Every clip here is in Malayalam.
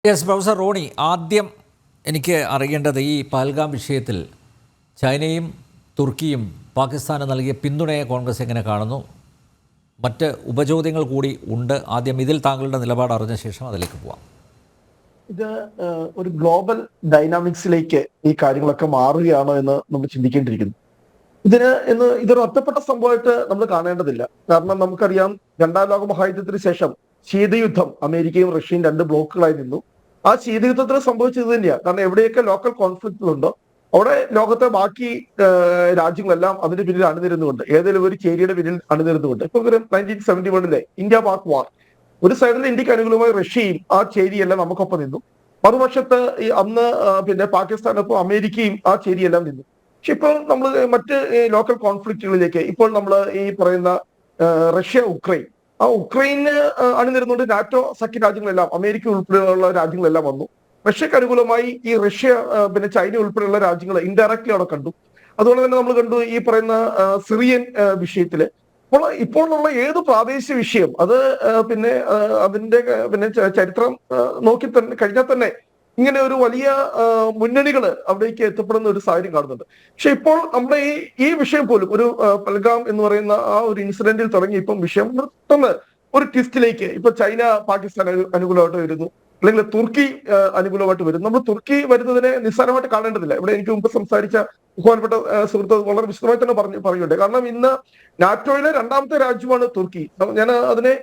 യെസ് പ്രൊഫസർ റോണി, ആദ്യം എനിക്ക് അറിയേണ്ടത് ഈ പഹൽഗാം വിഷയത്തിൽ ചൈനയും തുർക്കിയും പാകിസ്ഥാന് നൽകിയ പിന്തുണയെ കോൺഗ്രസ് എങ്ങനെ കാണുന്നു? മറ്റ് ഉപചോദ്യങ്ങൾ കൂടി ഉണ്ട്. ആദ്യം ഇതിൽ താങ്കളുടെ നിലപാട് അറിഞ്ഞ ശേഷം അതിലേക്ക് പോവാം. ഇത് ഒരു ഗ്ലോബൽ ഡൈനാമിക്സിലേക്ക് ഈ കാര്യങ്ങളൊക്കെ മാറുകയാണോ എന്ന് നമ്മൾ ചിന്തിക്കേണ്ടിയിരിക്കുന്നു. ഇതൊരു ഒറ്റപ്പെട്ട സംഭവമായിട്ട് നമ്മൾ കാണേണ്ടതില്ല. കാരണം നമുക്കറിയാം, രണ്ടാം ലോക മഹായുദ്ധത്തിന് ശേഷം ശീതയുദ്ധം അമേരിക്കയും റഷ്യയും രണ്ട് ബ്ലോക്കുകളായി നിന്നു. ആ ശീതയുദ്ധത്തിന് സംഭവിച്ചത് തന്നെയാണ്. കാരണം എവിടെയൊക്കെ ലോക്കൽ കോൺഫ്ലിക്റ്റുകളുണ്ടോ അവിടെ ലോകത്തെ ബാക്കി രാജ്യങ്ങളെല്ലാം അതിന് പിന്നിൽ അണിനിരുന്നുകൊണ്ട്, ഏതെങ്കിലും ഒരു ചേരിയുടെ പിന്നിൽ അണിനിരുന്നുകൊണ്ട്, ഇപ്പൊ 1971 ഇന്ത്യ പാക് വാർ, ഒരു സൈഡിൽ ഇന്ത്യക്ക് അനുകൂലമായി റഷ്യയും ആ ചേരിയെല്ലാം നമുക്കൊപ്പം നിന്നു. മറുപക്ഷത്ത് അന്ന് പാകിസ്ഥാനൊപ്പം അമേരിക്കയും ആ ചേരിയെല്ലാം നിന്നു. പക്ഷെ ഇപ്പോൾ നമ്മൾ മറ്റ് ലോക്കൽ കോൺഫ്ലിക്റ്റുകളിലേക്ക് ഇപ്പോൾ നമ്മൾ ഈ പറയുന്ന റഷ്യ ഉക്രൈൻ, ആ ഉക്രൈന് അണിനിരുന്നുകൊണ്ട് നാറ്റോ സഖ്യ രാജ്യങ്ങളെല്ലാം, അമേരിക്ക ഉൾപ്പെടെയുള്ള രാജ്യങ്ങളെല്ലാം വന്നു. റഷ്യക്ക് അനുകൂലമായി ഈ റഷ്യ ചൈന ഉൾപ്പെടെയുള്ള രാജ്യങ്ങൾ ഇൻഡയറക്ട്ലി അവിടെ കണ്ടു. അതുപോലെ തന്നെ നമ്മൾ കണ്ടു ഈ പറയുന്ന സിറിയൻ വിഷയത്തില്. ഇപ്പോഴുള്ള ഏത് പ്രാദേശിക വിഷയം അത് അതിന്റെ ചരിത്രം നോക്കി തന്നെ കഴിഞ്ഞാൽ തന്നെ ഇങ്ങനെ ഒരു വലിയ മുന്നണികൾ അവിടേക്ക് എത്തപ്പെടുന്ന ഒരു സാഹചര്യം കാണുന്നുണ്ട്. പക്ഷെ ഇപ്പോൾ നമ്മുടെ ഈ വിഷയം പോലും ഒരു പഹൽഗാം എന്ന് പറയുന്ന ആ ഒരു ഇൻസിഡന്റിൽ തുടങ്ങി ഇപ്പം വിഷയം പെട്ടെന്ന് ഒരു ട്വിസ്റ്റിലേക്ക് ഇപ്പൊ ചൈന പാകിസ്ഥാൻ അനുകൂലമായിട്ട് വരുന്നു, അല്ലെങ്കിൽ തുർക്കി അനുകൂലമായിട്ട് വരുന്നു. നമ്മൾ തുർക്കി വരുന്നതിനെ നിസ്സാരമായിട്ട് കാണേണ്ടതില്ല. ഇവിടെ എനിക്ക് മുമ്പ് സംസാരിച്ച ബഹുമാനപ്പെട്ട സുഹൃത്ത് വളരെ വിശദമായി തന്നെ പറയുന്നുണ്ട്. കാരണം ഇന്ന് നാറ്റോയിലെ രണ്ടാമത്തെ രാജ്യമാണ് തുർക്കി. ഞാൻ അതിനെ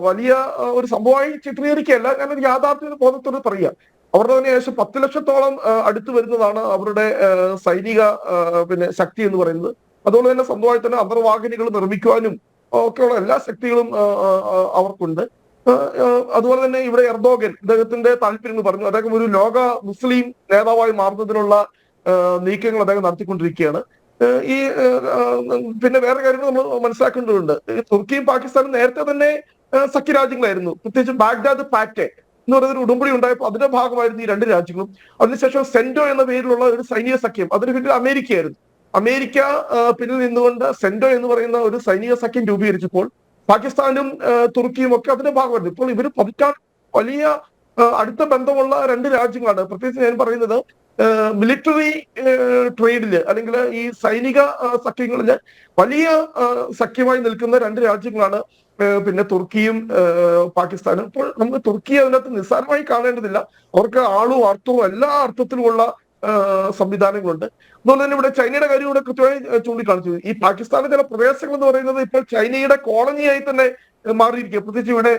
വലിയ ഒരു സംഭവമായി ചിത്രീകരിക്കുകയല്ല, ഞാനൊരു യാഥാർത്ഥ്യ ബോധത്തോട് പറയുക. അവരുടെ തന്നെ ഏകദേശം 10 ലക്ഷത്തോളം അടുത്ത് വരുന്നതാണ് അവരുടെ സൈനിക ശക്തി എന്ന് പറയുന്നത്. അതുകൊണ്ട് തന്നെ സ്വന്തമായി തന്നെ അന്തർവാഹിനികൾ നിർമ്മിക്കുവാനും ഒക്കെയുള്ള എല്ലാ ശക്തികളും അവർക്കുണ്ട്. അതുപോലെ തന്നെ ഇവിടെ എർദോഗൻ അദ്ദേഹത്തിന്റെ താല്പര്യങ്ങൾ പറഞ്ഞു. അദ്ദേഹം ഒരു ലോക മുസ്ലിം നേതാവായി മാറുന്നതിനുള്ള നീക്കങ്ങൾ അദ്ദേഹം നടത്തിക്കൊണ്ടിരിക്കുകയാണ്. ഈ വേറെ കാര്യങ്ങൾ നമ്മൾ മനസ്സിലാക്കേണ്ടതുണ്ട്. തുർക്കിയും പാകിസ്ഥാനും നേരത്തെ തന്നെ സഖ്യരാജ്യങ്ങളായിരുന്നു. പ്രത്യേകിച്ച് ബാഗ്ദാദ് പാക്ട് എന്ന് പറയുന്ന ഒരു ഉടമ്പടി ഉണ്ടായപ്പോൾ അതിന്റെ ഭാഗമായിരുന്നു ഈ രണ്ട് രാജ്യങ്ങളും. അതിനുശേഷം സെന്റോ എന്ന പേരിലുള്ള ഒരു സൈനിക സഖ്യം, അതിന് പിന്നിൽ അമേരിക്കയായിരുന്നു. അമേരിക്ക പിന്നിൽ നിന്നുകൊണ്ട് സെന്റോ എന്ന് പറയുന്ന ഒരു സൈനിക സഖ്യം രൂപീകരിച്ചപ്പോൾ പാകിസ്ഥാനും തുർക്കിയും ഒക്കെ അതിന്റെ ഭാഗമായിരുന്നു. ഇപ്പോൾ ഇവർ വലിയ അടുത്ത ബന്ധമുള്ള രണ്ട് രാജ്യങ്ങളാണ്. പ്രത്യേകിച്ച് ഞാൻ പറയുന്നത് മിലിറ്ററി ട്രേഡില് അല്ലെങ്കിൽ ഈ സൈനിക സഖ്യങ്ങളില് വലിയ സഖ്യമായി നിൽക്കുന്ന രണ്ട് രാജ്യങ്ങളാണ് തുർക്കിയും പാകിസ്ഥാനും. ഇപ്പോൾ നമുക്ക് തുർക്കിയെ അതിനകത്ത് നിസ്സാരമായി കാണേണ്ടതില്ല. അവർക്ക് ആളും അർത്ഥവും എല്ലാ അർത്ഥത്തിലുമുള്ള സംവിധാനങ്ങളുണ്ട്. അതുപോലെ തന്നെ ഇവിടെ ചൈനയുടെ കാര്യം ഇവിടെ കൃത്യമായി ചൂണ്ടിക്കാണിച്ചു. ഈ പാകിസ്ഥാനിലെ ചില പ്രദേശങ്ങൾ എന്ന് പറയുന്നത് ഇപ്പോൾ ചൈനയുടെ കോളനിയായി തന്നെ മാറിയിരിക്കുക. പ്രത്യേകിച്ച് ഇവിടെ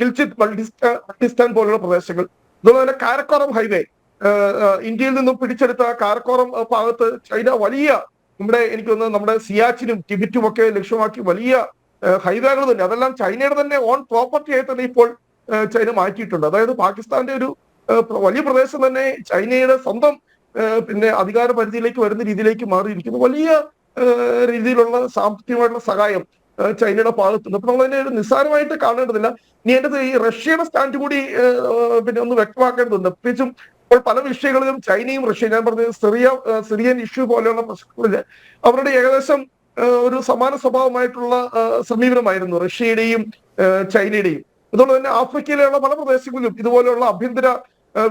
ഗിൽജിത് ബൾട്ടിസ്ഥാൻ പോലുള്ള പ്രദേശങ്ങൾ. അതുപോലെ തന്നെ കാരക്കോറം ഹൈവേ, ഇന്ത്യയിൽ നിന്നും പിടിച്ചെടുത്ത കാരക്കോറം ഭാഗത്ത് ചൈന വലിയ എനിക്ക് തോന്നുന്നത് നമ്മുടെ സിയാച്ചിനും ടിബറ്റും ഒക്കെ ലക്ഷ്യമാക്കി വലിയ ഹൈവേകൾ തന്നെ, അതെല്ലാം ചൈനയുടെ തന്നെ ഓൺ പ്രോപ്പർട്ടി ആയി തന്നെ ഇപ്പോൾ ചൈന മാറ്റിയിട്ടുണ്ട്. അതായത് പാകിസ്ഥാന്റെ ഒരു വലിയ പ്രദേശം തന്നെ ചൈനയുടെ സ്വന്തം അധികാര പരിധിയിലേക്ക് വരുന്ന രീതിയിലേക്ക് മാറിയിരിക്കുന്നു. വലിയ രീതിയിലുള്ള സാമ്പത്തികമായിട്ടുള്ള സഹായം ചൈനയുടെ ഭാഗത്തുണ്ട്. അപ്പൊ നമ്മൾ അതിനെ ഒരു നിസ്സാരമായിട്ട് കാണേണ്ടതില്ല. ഇനി എൻ്റെ ഈ റഷ്യയുടെ സ്റ്റാൻഡ് കൂടി ഒന്ന് വ്യക്തമാക്കേണ്ടതുണ്ട്. പ്രത്യേകിച്ചും ഇപ്പോൾ പല വിഷയങ്ങളിലും ചൈനയും റഷ്യയും, ഞാൻ പറഞ്ഞത് സിറിയൻ ഇഷ്യൂ പോലെയുള്ള പ്രശ്നങ്ങളില് അവരുടെ ഏകദേശം ഒരു സമാന സ്വഭാവമായിട്ടുള്ള സമീപനമായിരുന്നു റഷ്യയുടെയും ചൈനയുടെയും. അതുകൊണ്ട് തന്നെ ആഫ്രിക്കയിലുള്ള പല പ്രദേശങ്ങളിലും ഇതുപോലെയുള്ള ആഭ്യന്തര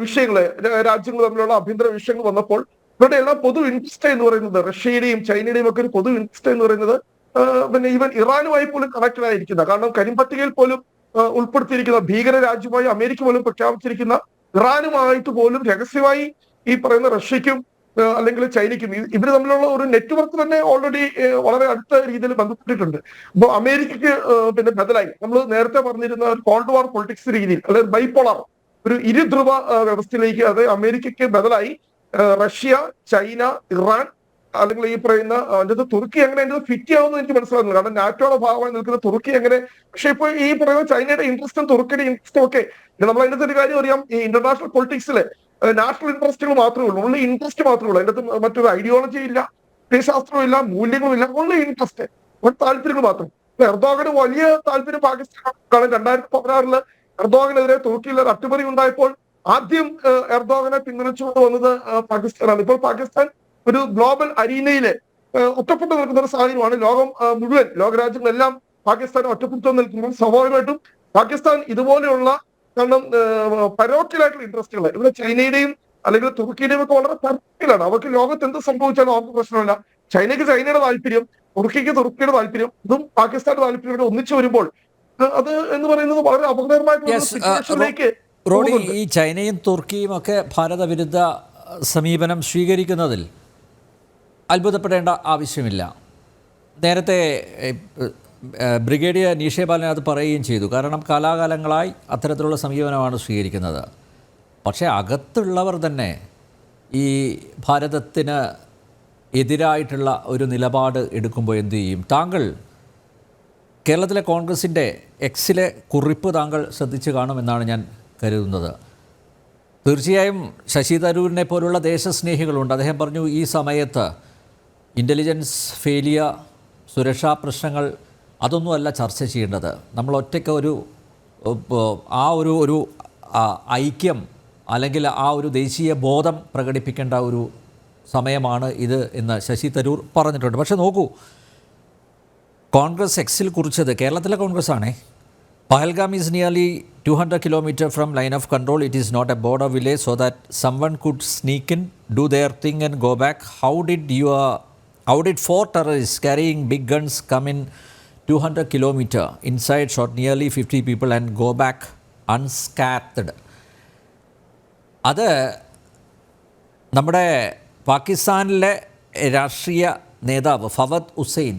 വിഷയങ്ങള്, രാജ്യങ്ങൾ തമ്മിലുള്ള ആഭ്യന്തര വിഷയങ്ങൾ വന്നപ്പോൾ ഇവരുടെ എല്ലാം പൊതു ഇൻട്രസ്റ്റ് എന്ന് പറയുന്നത്, റഷ്യയുടെയും ചൈനയുടെയും ഒക്കെ ഒരു പൊതു ഇൻട്രസ്റ്റ് എന്ന് പറയുന്നത് ഈവൻ ഇറാനുമായി പോലും കണക്റ്റഡ് ആയിരിക്കുന്ന, കാരണം കരിമ്പട്ടികയിൽ പോലും ഉൾപ്പെടുത്തിയിരിക്കുന്ന ഭീകര രാജ്യമായി അമേരിക്ക പോലും പ്രഖ്യാപിച്ചിരിക്കുന്ന ഇറാനുമായിട്ട് പോലും രഹസ്യമായി ഈ പറയുന്ന റഷ്യക്കും അല്ലെങ്കിൽ ചൈനയ്ക്കും ഇവർ തമ്മിലുള്ള ഒരു നെറ്റ്വർക്ക് തന്നെ ഓൾറെഡി വളരെ അടുത്ത രീതിയിൽ ബന്ധപ്പെട്ടിട്ടുണ്ട്. അപ്പോൾ അമേരിക്കക്ക് ബദലായി നമ്മൾ നേരത്തെ പറഞ്ഞിരുന്ന ഒരു കോൾഡ് വാർ പൊളിറ്റിക്സ് രീതിയിൽ, അതായത് ബൈപോളാർ ഒരു ഇരുധ്രുവ വ്യവസ്ഥയിലേക്ക്, അത് അമേരിക്കയ്ക്ക് ബദലായി റഷ്യ, ചൈന, ഇറാൻ, അല്ലെങ്കിൽ ഈ പറയുന്ന അതിന്റെ തുർക്കി എങ്ങനെ അതിന്റെ ഫിറ്റ് ആവുമെന്ന് എനിക്ക് മനസ്സിലാകുന്നു. കാരണം നാറ്റോയുടെ ഭാഗമായി നിൽക്കുന്ന തുർക്കി എങ്ങനെ. പക്ഷെ ഇപ്പൊ ഈ പറയുന്ന ചൈനയുടെ ഇൻട്രസ്റ്റും തുർക്കിയുടെ ഇൻട്രസ്റ്റും ഒക്കെ നമ്മൾ അതിന്റെ ഒരു കാര്യം അറിയാം. ഈ ഇന്റർനാഷണൽ പൊളിറ്റിക്സില് നാഷണൽ ഇൻട്രസ്റ്റുകൾ മാത്രമേ ഉള്ളൂ, ഓൺലി ഇൻട്രസ്റ്റ് മാത്രമേ ഉള്ളൂ. അതിന്റെ മറ്റൊരു ഐഡിയോളജി ഇല്ല, ശാസ്ത്രവും ഇല്ല, മൂല്യങ്ങളും ഇല്ല, ഓൺലി ഇൻട്രസ്റ്റ്, താല്പര്യങ്ങൾ മാത്രം. എർദോഗന് വലിയ താല്പര്യം പാകിസ്ഥാനാണ്. 2016 എർദോഗനെതിരെ തുർക്കിയിൽ ഒരു അട്ടിമറി ഉണ്ടായപ്പോൾ ആദ്യം എർദോഗനെ പിന്തുണച്ചുകൊണ്ട് വന്നത് പാകിസ്ഥാനാണ്. ഇപ്പോൾ പാകിസ്ഥാൻ ഒരു ഗ്ലോബൽ അരീനയില് ഒറ്റപ്പെട്ടു നിൽക്കുന്ന ഒരു സാഹചര്യമാണ്. ലോകം മുഴുവൻ, ലോകരാജ്യങ്ങളെല്ലാം പാകിസ്ഥാനെ ഒറ്റപ്പെട്ടു നിൽക്കുമ്പോൾ സ്വാഭാവികമായിട്ടും പാകിസ്ഥാൻ ഇതുപോലെയുള്ള കാരണം പരോക്ഷലായിട്ടുള്ള ഇൻട്രസ്റ്റുകൾ ഇവിടെ ചൈനയുടെയും അല്ലെങ്കിൽ തുർക്കിയുടെയും ഒക്കെ വളരെ പരോക്ഷയിലാണ്. അവർക്ക് ലോകത്ത് എന്ത് സംഭവിച്ചാലും അവർക്ക് പ്രശ്നമില്ല. ചൈനയ്ക്ക് ചൈനയുടെ താല്പര്യം, തുർക്കിക്ക് തുർക്കിയുടെ താല്പര്യം, ഇതും പാകിസ്ഥാന്റെ താല്പര്യം ഒന്നിച്ചു വരുമ്പോൾ അത് എന്ന് പറയുന്നത് വളരെ അപകടകരമായിട്ടുള്ള Yes, സിറ്റുവേഷനിലേക്ക് റോഡി, ഈ ചൈനയും തുർക്കിയും ഒക്കെ ഭാരതവിരുദ്ധ സമീപനം സ്വീകരിക്കുന്നതിൽ അത്ഭുതപ്പെടേണ്ട ആവശ്യമില്ല. നേരത്തെ ബ്രിഗേഡിയർ നീഷേബാലൻ അത് പറയുകയും ചെയ്തു. കാരണം കാലാകാലങ്ങളായി അത്തരത്തിലുള്ള സമീപനമാണ് സ്വീകരിക്കുന്നത്. പക്ഷേ അകത്തുള്ളവർ തന്നെ ഈ ഭാരതത്തിന് എതിരായിട്ടുള്ള ഒരു നിലപാട് എടുക്കുമ്പോൾ എന്തു ചെയ്യും? താങ്കൾ കേരളത്തിലെ കോൺഗ്രസിൻ്റെ എക്സിലെ കുറിപ്പ് താങ്കൾ ശ്രദ്ധിച്ചു കാണുമെന്നാണ് ഞാൻ കരുതുന്നത്. തീർച്ചയായും ശശി തരൂരിനെ പോലുള്ള ദേശസ്നേഹികളുണ്ട്. അദ്ദേഹം പറഞ്ഞു ഈ സമയത്ത് ഇൻ്റലിജൻസ് ഫെയിലിയർ, സുരക്ഷാ പ്രശ്നങ്ങൾ അതൊന്നുമല്ല ചർച്ച ചെയ്യേണ്ടത്. നമ്മൾ ഒറ്റയ്ക്ക് ആ ഒരു ഐക്യം അല്ലെങ്കിൽ ആ ഒരു ദേശീയ ബോധം പ്രകടിപ്പിക്കേണ്ട ഒരു സമയമാണ് ഇത് എന്ന് ശശി തരൂർ പറഞ്ഞിട്ടുണ്ട്. പക്ഷേ നോക്കൂ, കോൺഗ്രസ് എക്സിൽ കുറിച്ചത് കേരളത്തിലെ കോൺഗ്രസ് ആണേ. Pahalgam is nearly 200 kilometers from line of control. It is not a border village so that someone could sneak in, do their thing and go back. How did four terrorists carrying big guns come in 200 kilometers inside, shot nearly 50 people and go back unscathed? അത് നമ്മുടെ പാകിസ്ഥാനിലെ രാഷ്ട്രീയ നേതാവ് ഫവദ് ഹുസൈൻ,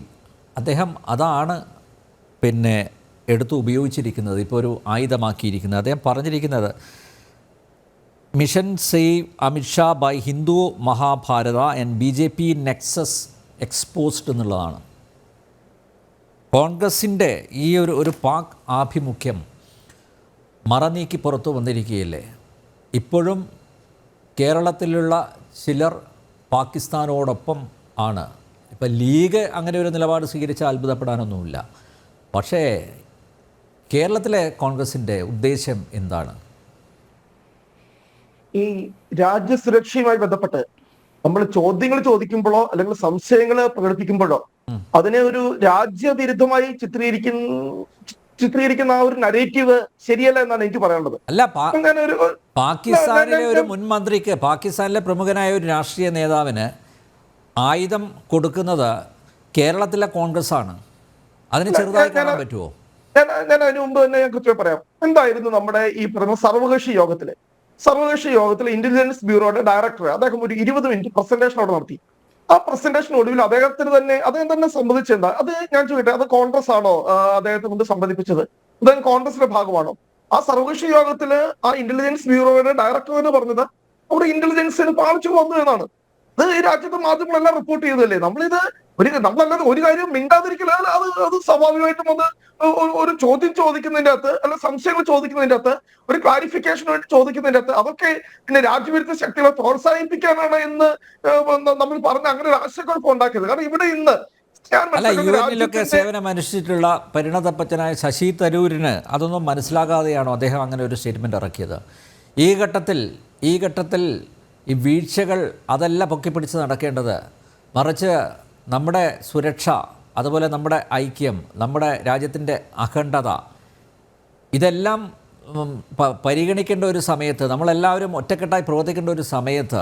അദ്ദേഹം അതാണ് എടുത്ത് ഉപയോഗിച്ചിരിക്കുന്നത്, ഇപ്പോൾ ഒരു ആയുധമാക്കിയിരിക്കുന്നത്. അദ്ദേഹം പറഞ്ഞിരിക്കുന്നത് mission save Amit Shah by Hindu Mahabharata and BJP Nexus exposed എന്നുള്ളതാണ്. കോൺഗ്രസിൻ്റെ ഈ ഒരു പാക് ആഭിമുഖ്യം മറനീക്കി പുറത്തു വന്നിരിക്കുകയില്ലേ? ഇപ്പോഴും കേരളത്തിലുള്ള ചിലർ പാകിസ്ഥാനോടൊപ്പം ആണ്. ഇപ്പം ലീഗ് അങ്ങനെ ഒരു നിലപാട് സ്വീകരിച്ചാൽ അത്ഭുതപ്പെടാനൊന്നുമില്ല. പക്ഷേ കേരളത്തിലെ കോൺഗ്രസിൻ്റെ ഉദ്ദേശം എന്താണ്? ഈ രാജ്യസുരക്ഷയുമായി ബന്ധപ്പെട്ട് നമ്മൾ ചോദ്യങ്ങൾ ചോദിക്കുമ്പോഴോ അല്ലെങ്കിൽ സംശയങ്ങൾ പ്രകടിപ്പിക്കുമ്പോഴോ അതിനെ ഒരു രാജ്യവിരുദ്ധമായി ചിത്രീകരിക്കുന്ന ആ ഒരു നരേറ്റീവ് ശരിയല്ല എന്നാണ് എനിക്ക് പറയാനുള്ളത്. അല്ല, പാകിസ്ഥാനിലെ ഒരു മുൻ മന്ത്രിക്ക്, പാകിസ്ഥാനിലെ പ്രമുഖനായ ഒരു രാഷ്ട്രീയ നേതാവിന് ആയുധം കൊടുക്കുന്നത് കേരളത്തിലെ കോൺഗ്രസ് ആണ്. അതിന് ചെറുതായി കാണാൻ പറ്റുമോ? ഞാൻ അതിന് മുമ്പ് തന്നെ ഞാൻ കൃത്യമായി പറയാം. എന്തായിരുന്നു നമ്മുടെ ഈ പറയുന്ന സർവകക്ഷി യോഗത്തിൽ ഇന്റലിജൻസ് ബ്യൂറോയുടെ ഡയറക്ടർ അദ്ദേഹം ഒരു 20 മിനിറ്റ് പ്രസന്റേഷൻ അവിടെ നടത്തി. ആ പ്രസന്റേഷൻ ഒടുവിൽ അദ്ദേഹം തന്നെ സംബന്ധിച്ചെന്താ അത് ഞാൻ ചോദിക്കട്ടെ, അത് കോൺഗ്രസ് ആണോ അദ്ദേഹത്തെ കൊണ്ട് സംബന്ധിപ്പിച്ചത്? അദ്ദേഹം കോൺഗ്രസിന്റെ ഭാഗമാണോ? ആ സർവകക്ഷി യോഗത്തില് ആ ഇന്റലിജൻസ് ബ്യൂറോയുടെ ഡയറക്ടർ എന്ന് പറഞ്ഞത് അവിടെ ഇന്റലിജൻസിന് പാലിച്ചു വന്നു എന്നാണ്. അത് ഈ രാജ്യത്തെ മാധ്യമങ്ങളെല്ലാം റിപ്പോർട്ട് ചെയ്തതല്ലേ. നമ്മളല്ലാതെ ഒരു കാര്യം മിണ്ടാതിരിക്കില്ല. അത് സ്വാഭാവികമായിട്ടും അത് ഒരു ചോദ്യം ചോദിക്കുന്നതിന്റെ അകത്ത് അല്ല സംശയങ്ങൾ ചോദിക്കുന്നതിന്റെ അകത്ത് ഒരു ക്ലാരിഫിക്കേഷൻ വേണ്ടി ചോദിക്കുന്നതിന്റെ അകത്ത് അതൊക്കെ പിന്നെ രാജ്യവിരുദ്ധ ശക്തികളെ പ്രോത്സാഹിപ്പിക്കാനാണ് എന്ന് നമ്മൾ പറഞ്ഞ അങ്ങനെ ഒരു ആശയക്കുഴപ്പം ഉണ്ടാക്കിയത്. കാരണം ഇവിടെ ഇന്ന് യുഎന്നിലൊക്കെ സേവനം അനുഷ്ഠിച്ചിട്ടുള്ള പരിണതപ്പച്ചനായ ശശി തരൂരിന് അതൊന്നും മനസ്സിലാകാതെയാണോ അദ്ദേഹം അങ്ങനെ ഒരു സ്റ്റേറ്റ്മെന്റ് ഇറക്കിയത്? ഈ ഘട്ടത്തിൽ ഈ വീഴ്ചകൾ അതല്ല പൊക്കിപ്പിടിച്ച് നടക്കേണ്ടത്, മറിച്ച് നമ്മുടെ സുരക്ഷ, അതുപോലെ നമ്മുടെ ഐക്യം, നമ്മുടെ രാജ്യത്തിൻ്റെ അഖണ്ഡത, ഇതെല്ലാം പരിഗണിക്കേണ്ട ഒരു സമയത്ത്, നമ്മളെല്ലാവരും ഒറ്റക്കെട്ടായി പ്രവർത്തിക്കേണ്ട ഒരു സമയത്ത്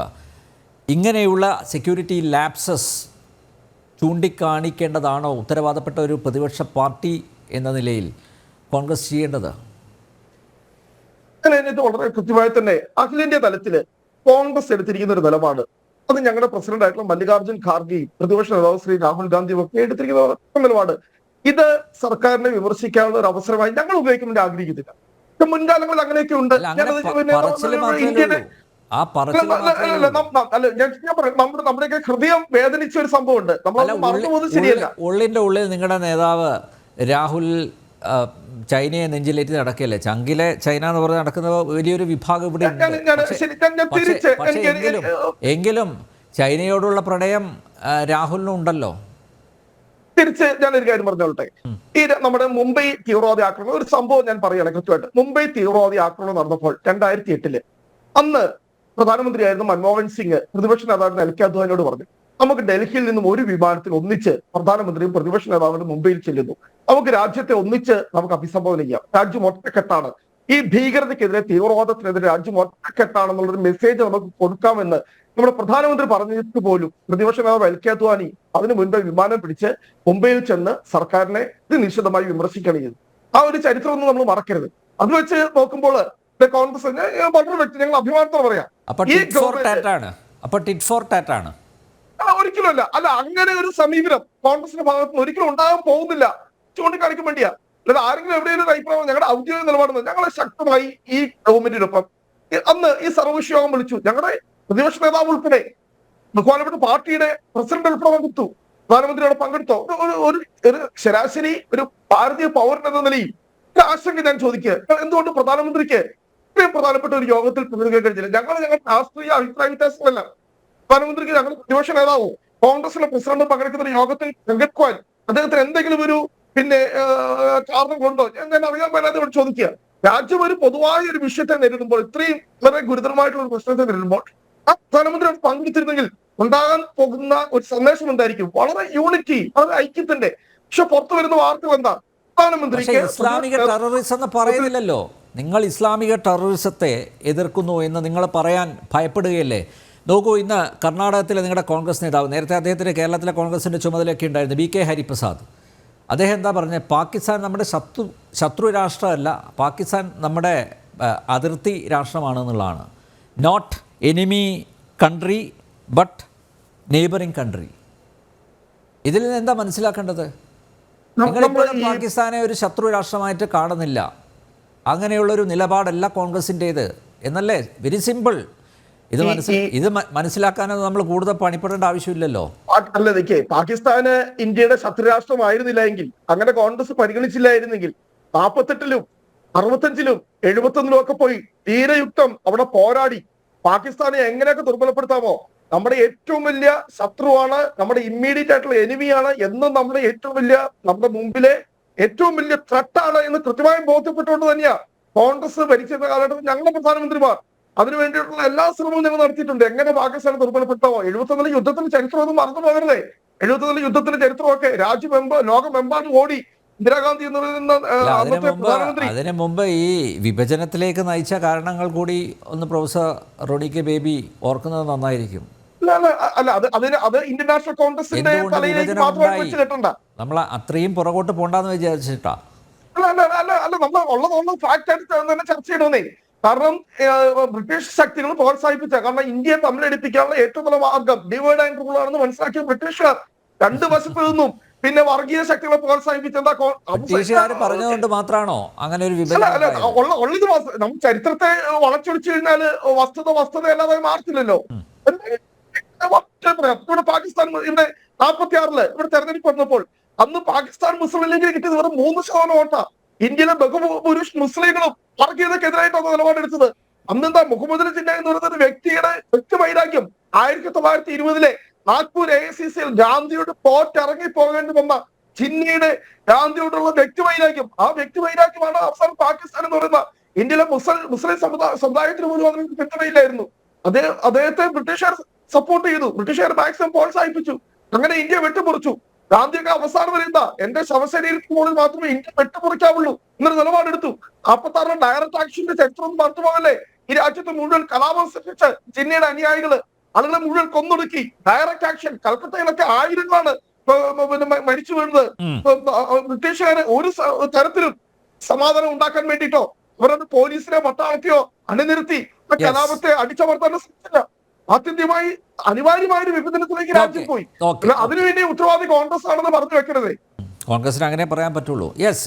ഇങ്ങനെയുള്ള സെക്യൂരിറ്റി ലാപ്സസ് ചൂണ്ടിക്കാണിക്കേണ്ടതാണോ ഉത്തരവാദപ്പെട്ട ഒരു പ്രതിപക്ഷ പാർട്ടി എന്ന നിലയിൽ കോൺഗ്രസ് ചെയ്യേണ്ടത്? വളരെ കൃത്യമായി തന്നെ അഖിലേന്ത്യാ തലത്തില് കോൺഗ്രസ് എടുത്തിരിക്കുന്ന ഒരു നിലപാട്, അത് ഞങ്ങളുടെ പ്രസിഡന്റ് ആയിട്ടുള്ള മല്ലികാർജ്ജുൻ ഖാർഗെയും പ്രതിപക്ഷ നേതാവ് ശ്രീ രാഹുൽ ഗാന്ധിയും ഒക്കെ എടുത്തിരിക്കുന്ന നിലപാട്, ഇത് സർക്കാരിനെ വിമർശിക്കാനുള്ള ഒരു അവസരമായി ഞങ്ങൾ ഉപയോഗിക്കാൻ ആഗ്രഹിക്കുന്നില്ല. മുൻകാലങ്ങളിൽ അങ്ങനെയൊക്കെ ഉണ്ട്. നമ്മുടെയൊക്കെ ഹൃദയം വേദനിച്ച ഒരു സംഭവം ഉണ്ട്. നമ്മൾ മറന്നുപോകുന്നത് ശരിയല്ല. ഉള്ളിൽ നിങ്ങളുടെ നേതാവ് രാഹുൽ ചൈനയെ നെഞ്ചിലേറ്റി നടക്കുകയല്ലേ? ചങ്കിലെ ചൈന എന്ന് പറഞ്ഞ് നടക്കുന്ന വലിയൊരു വിഭാഗം ഇവിടെ എങ്കിലും ചൈനയോടുള്ള പ്രണയം രാഹുലിനും ഉണ്ടല്ലോ. തിരിച്ച് ഞാനൊരു കാര്യം പറഞ്ഞോട്ടെ. ഈ നമ്മുടെ മുംബൈ തീവ്രവാദി ആക്രമണം ഒരു സംഭവം ഞാൻ പറയുകയാണ് കൃത്യമായിട്ട്. മുംബൈ തീവ്രവാദി ആക്രമണം നടന്നപ്പോൾ 2008 അന്ന് പ്രധാനമന്ത്രിയായിരുന്ന മൻമോഹൻ സിംഗ് പ്രതിപക്ഷ നേതാവ് എൽ കെ അദ്വാനിയോട് പറഞ്ഞു, നമുക്ക് ഡൽഹിയിൽ നിന്നും ഒരു വിമാനത്തിൽ ഒന്നിച്ച് പ്രധാനമന്ത്രിയും പ്രതിപക്ഷ നേതാവിനും മുംബൈയിൽ ചെല്ലുന്നു, നമുക്ക് രാജ്യത്തെ ഒന്നിച്ച് നമുക്ക് അഭിസംബോധന ചെയ്യാം, രാജ്യം ഒറ്റക്കെട്ടാണ്, ഈ ഭീകരതയ്ക്കെതിരെ തീവ്രവാദത്തിനെതിരെ രാജ്യം ഒറ്റക്കെട്ടാണെന്നുള്ളൊരു മെസ്സേജ് നമുക്ക് കൊടുക്കാമെന്ന് നമ്മുടെ പ്രധാനമന്ത്രി പറഞ്ഞിട്ട് പോലും പ്രതിപക്ഷ നേതാവ് എൽ.കെ. അദ്വാനി അതിനു മുൻപ് വിമാനം പിടിച്ച് മുംബൈയിൽ ചെന്ന് സർക്കാരിനെ നിശിതമായി വിമർശിക്കുകയാണ് ചെയ്തത്. ആ ഒരു ചരിത്രമൊന്നും നമ്മൾ മറക്കരുത്. അത് വെച്ച് നോക്കുമ്പോൾ കോൺഗ്രസ് വളരെ വ്യക്തി ഞങ്ങൾ അഭിമാനത്തോടെ പറയാം ഒരിക്കലും അല്ല അങ്ങനെ ഒരു സമീപനം കോൺഗ്രസിന്റെ ഭാഗത്ത് നിന്ന് ഒരിക്കലും ഉണ്ടാകാൻ പോകുന്നില്ല ചൂണ്ടിക്കാണിക്കാൻ വേണ്ടിയാ. അല്ലാതെ ആരെങ്കിലും എവിടെയെങ്കിലും ഒരു അഭിപ്രായം ഞങ്ങളുടെ ഔദ്യോഗിക നിലപാടുന്നത് ഞങ്ങളെ ശക്തമായി ഈ ഗവൺമെന്റിനൊപ്പം അന്ന് ഈ സർവകക്ഷി യോഗം വിളിച്ചു. ഞങ്ങളുടെ പ്രതിപക്ഷ നേതാവ് ഉൾപ്പെടെ ബഹുമാനപ്പെട്ട പാർട്ടിയുടെ പ്രസിഡന്റ് ഉൾപ്പെടെ പങ്കെടുത്തു, പ്രധാനമന്ത്രിയോട് പങ്കെടുത്തോ. ഒരു ശരാശരി ഒരു ഭാരതീയ പൗരൻ എന്ന നിലയിൽ ഒരു ആശങ്ക ഞാൻ ചോദിക്കുക, എന്തുകൊണ്ട് പ്രധാനമന്ത്രിക്ക് ഇത്രയും പ്രധാനപ്പെട്ട ഒരു യോഗത്തിൽ പങ്കെടുക്കാൻ കഴിഞ്ഞില്ല? ഞങ്ങളുടെ രാഷ്ട്രീയ അഭിപ്രായ വ്യത്യാസമല്ല. പ്രധാനമന്ത്രിക്ക് ഞങ്ങൾ പ്രതിപക്ഷ നേതാവും കോൺഗ്രസിലെ പ്രസിഡന്റും പങ്കെടുക്കുന്ന ഒരു യോഗത്തിൽ പങ്കെടുക്കുവാൻ അദ്ദേഹത്തിന് എന്തെങ്കിലും ഒരു കാരണം കൊണ്ടോ ഞാൻ അറിയാൻ മേലാതെ ചോദിക്കുക. രാജ്യം ഒരു പൊതുവായ ഒരു വിഷയത്തെ നേരിടുമ്പോൾ, ഇത്രയും വളരെ ഗുരുതരമായിട്ടുള്ള ഒരു പ്രശ്നത്തെ നേരിടുമ്പോൾ ആ പ്രധാനമന്ത്രി പങ്കെടുത്തിരുന്നെങ്കിൽ ഉണ്ടാകാൻ പോകുന്ന ഒരു സന്ദേശം എന്തായിരിക്കും? വളരെ യൂണിറ്റി, വളരെ ഐക്യത്തിന്റെ. പക്ഷെ പുറത്തു വരുന്ന വാർത്തകൾ എന്താ? പ്രധാനമന്ത്രിക്ക് ഇസ്ലാമിക ടെററിസം എന്ന് പറയുന്നില്ലല്ലോ. നിങ്ങൾ ഇസ്ലാമിക ടെററിസത്തെ എതിർക്കുന്നു എന്ന് നിങ്ങൾ പറയാൻ ഭയപ്പെടുകയല്ലേ? നോക്കൂ, ഇന്ന് കർണാടകത്തിലെ നിങ്ങളുടെ കോൺഗ്രസ് നേതാവ്, നേരത്തെ അദ്ദേഹത്തിന് കേരളത്തിലെ കോൺഗ്രസിൻ്റെ ചുമതലയൊക്കെ ഉണ്ടായിരുന്നു, ബി.കെ. ഹരിപ്രസാദ്, അദ്ദേഹം എന്താ പറഞ്ഞത്? പാകിസ്ഥാൻ നമ്മുടെ ശത്രു രാഷ്ട്രമല്ല, പാകിസ്ഥാൻ നമ്മുടെ അതിർത്തി രാഷ്ട്രമാണെന്നുള്ളതാണ്. Not enemy country but neighbouring country. ഇതിൽ നിന്ന് എന്താ മനസ്സിലാക്കേണ്ടത്? നിങ്ങളിപ്പോഴും പാകിസ്ഥാനെ ഒരു ശത്രു രാഷ്ട്രമായിട്ട് കാണുന്നില്ല. അങ്ങനെയുള്ളൊരു നിലപാടല്ല കോൺഗ്രസിൻ്റേത് എന്നല്ലേ? Very simple. ഇത് മനസ്സിലാക്കാനത് നമ്മൾ കൂടുതൽ പണിപ്പെടേണ്ട ആവശ്യമില്ലല്ലോ. അല്ല, നിൽക്കേ, പാകിസ്ഥാന് ഇന്ത്യയുടെ ശത്രുരാഷ്ട്രമായിരുന്നില്ല എങ്കിൽ, അങ്ങനെ കോൺഗ്രസ് പരിഗണിച്ചില്ലായിരുന്നെങ്കിൽ 48-ലും 65-ലും 71-ലും ഒക്കെ പോയി ധീരയുക്തം അവിടെ പോരാടി പാകിസ്ഥാനെ എങ്ങനെയൊക്കെ ദുർബലപ്പെടുത്താമോ, നമ്മുടെ ഏറ്റവും വലിയ ശത്രുവാണ്, നമ്മുടെ ഇമ്മീഡിയറ്റ് ആയിട്ടുള്ള എനിമിയാണ്, എന്നും നമ്മുടെ ഏറ്റവും വലിയ, നമ്മുടെ മുമ്പിലെ ഏറ്റവും വലിയ ത്രെട്ടാണ് എന്ന് കൃത്യമായി ബോധ്യപ്പെട്ടുകൊണ്ട് തന്നെയാ കോൺഗ്രസ് ഭരിച്ചിരുന്ന കാലഘട്ടത്തിൽ ഞങ്ങളുടെ പ്രധാനമന്ത്രിമാർ അതിനു വേണ്ടിയിട്ടുള്ള എല്ലാ ശ്രമവും ഞങ്ങൾ നടത്തിയിട്ടുണ്ട്. എങ്ങനെ പാകിസ്ഥാനെ ദുർബലപ്പെടുത്താമോ? 71 യുദ്ധത്തിന്റെ ചരിത്രമൊന്നും മറന്നു പോകരുതേ. 71 യുദ്ധത്തിന്റെ ചരിത്രമൊക്കെ ലോകമെമ്പാടും ഓടി ഇന്ദിരാഗാന്ധി എന്ന് പറയുന്ന അന്നത്തെ പ്രധാനമന്ത്രി. അതിനു മുമ്പ് ഈ വിഭജനത്തിലേക്ക് നയിച്ച കാരണങ്ങൾ കൂടി ഒന്ന് പ്രൊഫസർ റോണി കെ ബേബി ഓർക്കുന്നത് നന്നായിരിക്കും. അല്ല, അത് ഇന്ത്യൻ നാഷണൽ കോൺഗ്രസിന്റെ തലയിലേക്ക് മാത്രമായി വെച്ച് കെട്ടണ്ട. നമ്മൾ അത്രയും പുറകോട്ട് പോണ്ടെന്ന് വിചാരിച്ചിട്ടാ? അല്ല, നമ്മൾ ഉള്ളത് ഫാക്ട് ആയിട്ട് തന്നെ ചർച്ച ചെയ്യണമെന്നേ. കാരണം ബ്രിട്ടീഷ് ശക്തികൾ പ്രോത്സാഹിപ്പിച്ച, കാരണം ഇന്ത്യയെ തമ്മിലടിപ്പിക്കാനുള്ള ഏറ്റവും നല്ല മാർഗം ഡിവൈഡ് ആൻഡ് റൂൾ ആണെന്ന് മനസ്സിലാക്കിയ ബ്രിട്ടീഷുകാർ രണ്ടു വശത്തു നിന്നും പിന്നെ വർഗീയ ശക്തികളെ പ്രോത്സാഹിപ്പിച്ചെന്താ പറഞ്ഞതുകൊണ്ട് മാത്രമാണോ അങ്ങനെ ഒരു ഉള്ളത്? നമ്മൾ ചരിത്രത്തെ വളച്ചൊടിച്ചു കഴിഞ്ഞാല് വസ്തുത അല്ലാതെ മാറത്തില്ലല്ലോ. ഇവിടെ പാകിസ്ഥാൻ ഇവിടെ 46-ല് ഇവിടെ തെരഞ്ഞെടുപ്പ് വന്നപ്പോൾ അന്ന് പാകിസ്ഥാൻ മുസ്ലിം ലീഗിന് കിട്ടിയത് വെറും 3% വോട്ടാ. ഇന്ത്യയിലെ ബഹുഭൂരിഷ മുസ്ലിങ്ങളും വർഗീയതക്കെതിരായിട്ടാണ് നിലപാടെടുത്തത്. അന്നെന്താ മുഹമ്മദ് ജിന്ന എന്ന് പറയുന്ന ഒരു വ്യക്തിയുടെ വ്യക്തിവൈരാഗ്യം 1920-ലെ നാഗ്പൂർ AICCയിൽ ഗാന്ധിയോട് തോറ്റിറങ്ങി പോകേണ്ടി വന്ന ജിന്നയുടെ ഗാന്ധിയോടുള്ള വ്യക്തിവൈരാഗ്യം, ആ വ്യക്തിവൈരാഗ്യമാണ് അവസാനം പാകിസ്ഥാൻ എന്ന് പറയുന്ന ഇന്ത്യയിലെ മുസ്ലിം സമുദായത്തിന് പോലും അതിന് പിന്തുണയില്ലായിരുന്നു. അദ്ദേഹത്തെ ബ്രിട്ടീഷുകാർ സപ്പോർട്ട് ചെയ്തു, ബ്രിട്ടീഷുകാർ മാക്സിമം പ്രോത്സാഹിപ്പിച്ചു. അങ്ങനെ ഇന്ത്യ വെട്ടിമുറിച്ചു. ഗാന്ധിയൊക്കെ അവസാനം വരെ എന്താ, എന്റെ ശവശരീരത്തിന് മുകളിൽ മാത്രമേ ഇന്ത്യ വെട്ടിമുറിക്കാവുള്ളൂ എന്നൊരു നിലപാടെടുത്തു. 46-ലെ ഡയറക്ട് ആക്ഷന്റെ ചരിത്രം മറന്നുപോകല്ലേ? ഈ രാജ്യത്ത് മുഴുവൻ കലാപം സൃഷ്ടിച്ച് ജിന്നയുടെ അനുയായികള് ആളുകളെ മുഴുവൻ കൊന്നൊടുക്കി. Direct action. കൽക്കത്തയിലൊക്കെ ആയിരങ്ങളാണ് മരിച്ചു വീഴുന്നത്. ബ്രിട്ടീഷുകാരെ ഒരു തരത്തിലും സമാധാനം ഉണ്ടാക്കാൻ വേണ്ടിയിട്ടോ അവരത് പോലീസിനെ പട്ടാളത്തെയോ അണിനിരത്തി കലാപത്തെ അടിച്ചമർത്താൻ ശ്രമിച്ചില്ല. ആത്യന്തികമായി അനിവാര്യമായ ഒരു വിഭജനത്തിലേക്ക് രാജ്യം പോയി. അതിനുവേണ്ടി ഉത്തരവാദി കോൺഗ്രസ് ആണെന്ന് പറഞ്ഞു വെക്കരുതേ. കോൺഗ്രസിന് അങ്ങനെ പറയാൻ പറ്റുള്ളൂ. യെസ്.